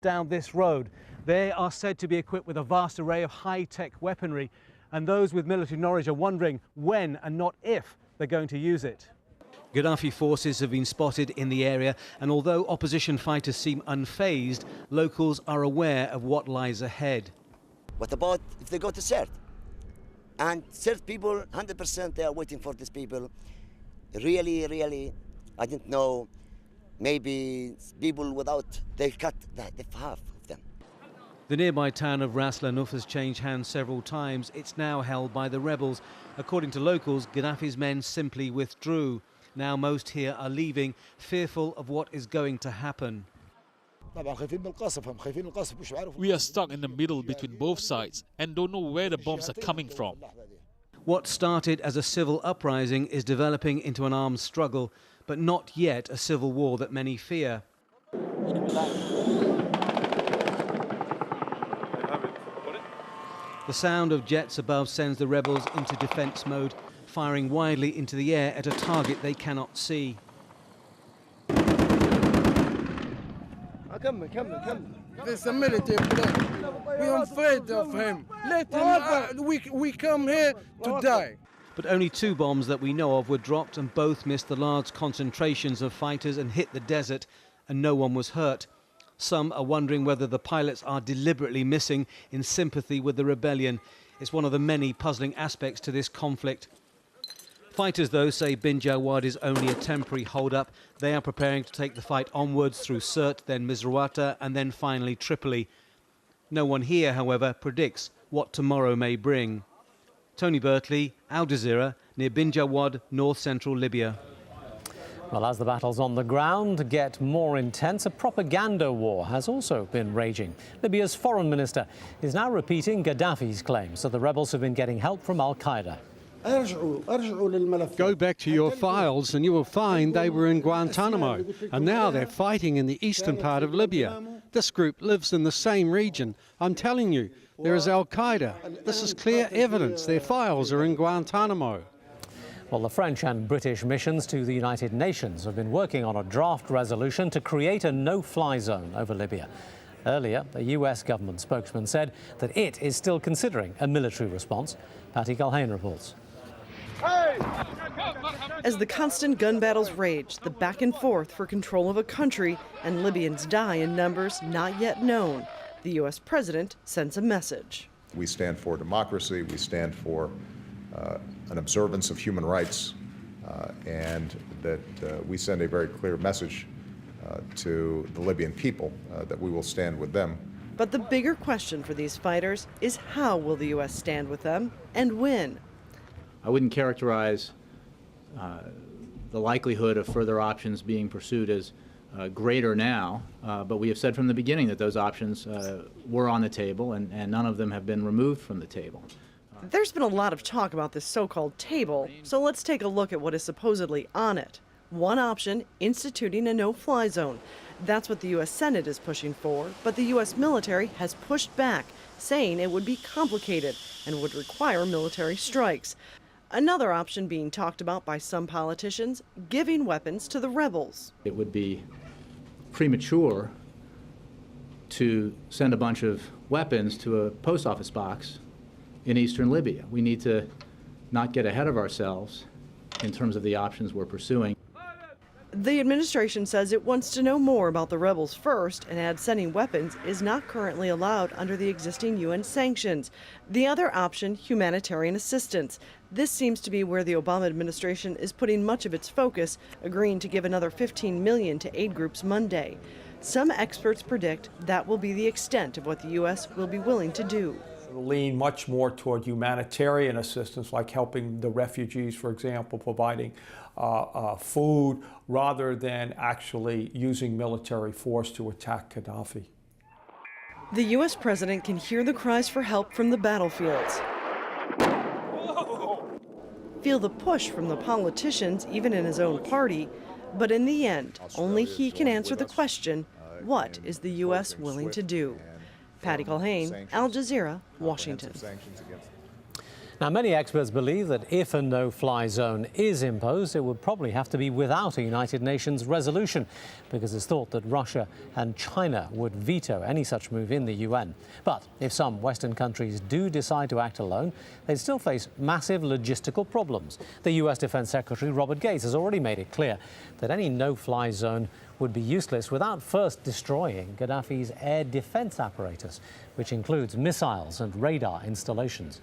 down this road. They are said to be equipped with a vast array of high-tech weaponry, and those with military knowledge are wondering when and not if they're going to use it. Gaddafi forces have been spotted in the area, and although opposition fighters seem unfazed, locals are aware of what lies ahead. What about if they go to Sirte? And Sirte people, 100% they are waiting for these people. Really, I didn't know, maybe people without, they cut the half of them. The nearby town of Ras Lanuf has changed hands several times. It's now held by the rebels. According to locals, Gaddafi's men simply withdrew. Now most here are leaving, fearful of what is going to happen. We are stuck in the middle between both sides and don't know where the bombs are coming from. What started as a civil uprising is developing into an armed struggle, but not yet a civil war that many fear. The sound of jets above sends the rebels into defense mode, firing widely into the air at a target they cannot see. There's a military plan. We're afraid of him. Let him, we come here to die. But only 2 bombs that we know of were dropped, and both missed the large concentrations of fighters and hit the desert, and no one was hurt. Some are wondering whether the pilots are deliberately missing in sympathy with the rebellion. It's one of the many puzzling aspects to this conflict. Fighters, though, say Bin Jawad is only a temporary hold-up. They are preparing to take the fight onwards through Sirte, then Misrata, and then finally Tripoli. No one here, however, predicts what tomorrow may bring. Tony Bertley, AlJazeera, near Bin Jawad, north-central Libya. Well, as the battles on the ground get more intense, a propaganda war has also been raging. Libya's foreign minister is now repeating Gaddafi's claims that the rebels have been getting help from al-Qaeda. Go back to your files and you will find they were in Guantanamo, and now they're fighting in the eastern part of Libya. This group lives in the same region. I'm telling you, there is al-Qaeda. This is clear evidence. Their files are in Guantanamo. Well, the French and British missions to the United Nations have been working on a draft resolution to create a no-fly zone over Libya. Earlier, a US government spokesman said that it is still considering a military response. Patty Culhane reports. As the constant gun battles rage, the back and forth for control of a country, and Libyans die in numbers not yet known, the U.S. president sends a message. We stand for democracy, we stand for an observance of human rights, and that we send a very clear message to the Libyan people that we will stand with them. But the bigger question for these fighters is how will the U.S. stand with them and when? I wouldn't characterize the likelihood of further options being pursued as greater now, but we have said from the beginning that those options were on the table, and none of them have been removed from the table. There's been a lot of talk about this so-called table, so let's take a look at what is supposedly on it. One option, instituting a no-fly zone. That's what the U.S. Senate is pushing for, but the U.S. military has pushed back, saying it would be complicated and would require military strikes. Another option being talked about by some politicians, giving weapons to the rebels. It would be premature to send a bunch of weapons to a post office box in eastern Libya. We need to not get ahead of ourselves in terms of the options we're pursuing. The administration says it wants to know more about the rebels first and adds sending weapons is not currently allowed under the existing UN sanctions. The other option, humanitarian assistance. This seems to be where the Obama administration is putting much of its focus, agreeing to give another $15 million to aid groups Monday. Some experts predict that will be the extent of what the U.S. will be willing to do. It'll lean much more toward humanitarian assistance, like helping the refugees, for example, providing food, rather than actually using military force to attack Gaddafi. The U.S. president can hear the cries for help from the battlefields, feel the push from the politicians, even in his own party, but in the end, only he can answer the question, what is the U.S. willing to do? Patty Culhane, AlJazeera, Washington. Now, many experts believe that if a no-fly zone is imposed, it would probably have to be without a United Nations resolution, because it's thought that Russia and China would veto any such move in the UN. But if some Western countries do decide to act alone, they'd still face massive logistical problems. The US Defense Secretary Robert Gates has already made it clear that any no-fly zone would be useless without first destroying Gaddafi's air defense apparatus, which includes missiles and radar installations.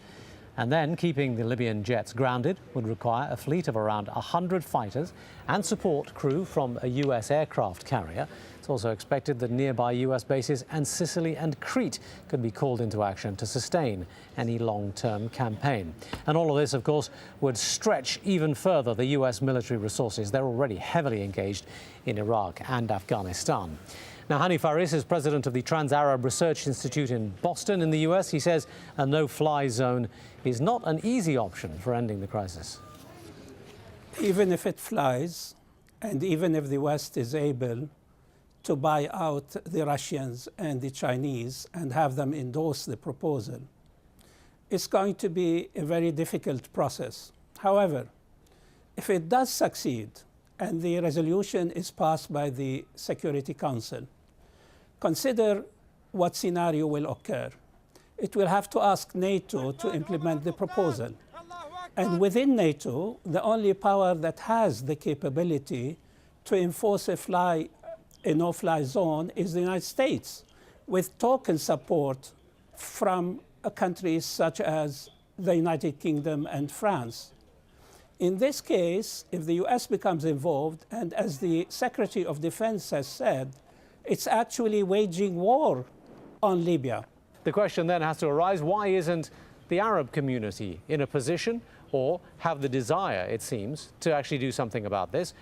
And then keeping the Libyan jets grounded would require a fleet of around 100 fighters and support crew from a US aircraft carrier. It's also expected that nearby US bases and Sicily and Crete could be called into action to sustain any long-term campaign. And all of this, of course, would stretch even further the US military resources. They're already heavily engaged in Iraq and Afghanistan. Now, Hani Faris is president of the Trans-Arab Research Institute in Boston in the US. He says a no-fly zone is not an easy option for ending the crisis. Even if it flies, and even if the West is able to buy out the Russians and the Chinese and have them endorse the proposal, it's going to be a very difficult process. However, if it does succeed and the resolution is passed by the Security Council, consider what scenario will occur. It will have to ask NATO to implement the proposal. And within NATO, the only power that has the capability to enforce a no-fly zone is the United States, with token support from countries such as the United Kingdom and France. In this case, if the US becomes involved, and as the Secretary of Defense has said, it's actually waging war on Libya. The question then has to arise, why isn't the Arab community in a position or have the desire, it seems, to actually do something about this?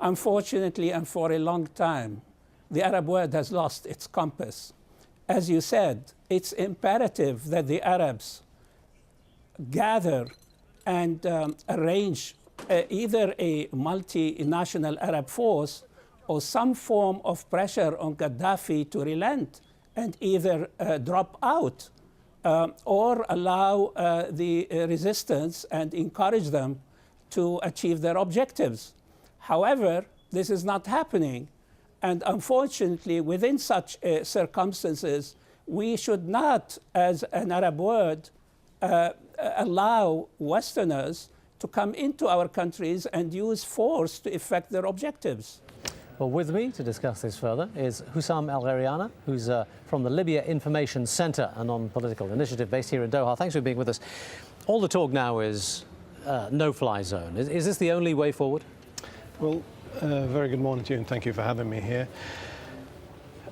Unfortunately, and for a long time, the Arab world has lost its compass. As you said, it's imperative that the Arabs gather and arrange either a multinational Arab force or some form of pressure on Gaddafi to relent and either drop out or allow the resistance and encourage them to achieve their objectives. However, this is not happening. And unfortunately, within such circumstances, we should not, as an Arab world, allow Westerners to come into our countries and use force to effect their objectives. Well, with me to discuss this further is Hussam El-Ghariana, who's from the Libya Information Center, a non-political initiative based here in Doha. Thanks for being with us. All the talk now is no-fly zone. Is this the only way forward? Well, very good morning to you, and thank you for having me here.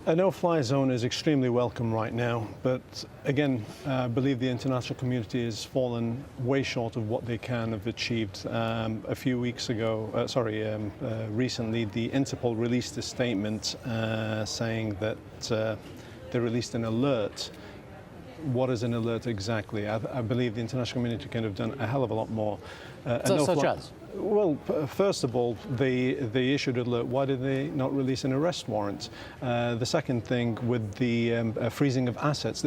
A no-fly zone is extremely welcome right now, but again, I believe the international community has fallen way short of what they can have achieved. A few weeks ago, recently, the Interpol released a statement saying that they released an alert. What is an alert exactly? I believe the international community could have done a hell of a lot more. Such as? Well, first of all, they issued an alert. Why did they not release an arrest warrant? The second thing with the freezing of assets.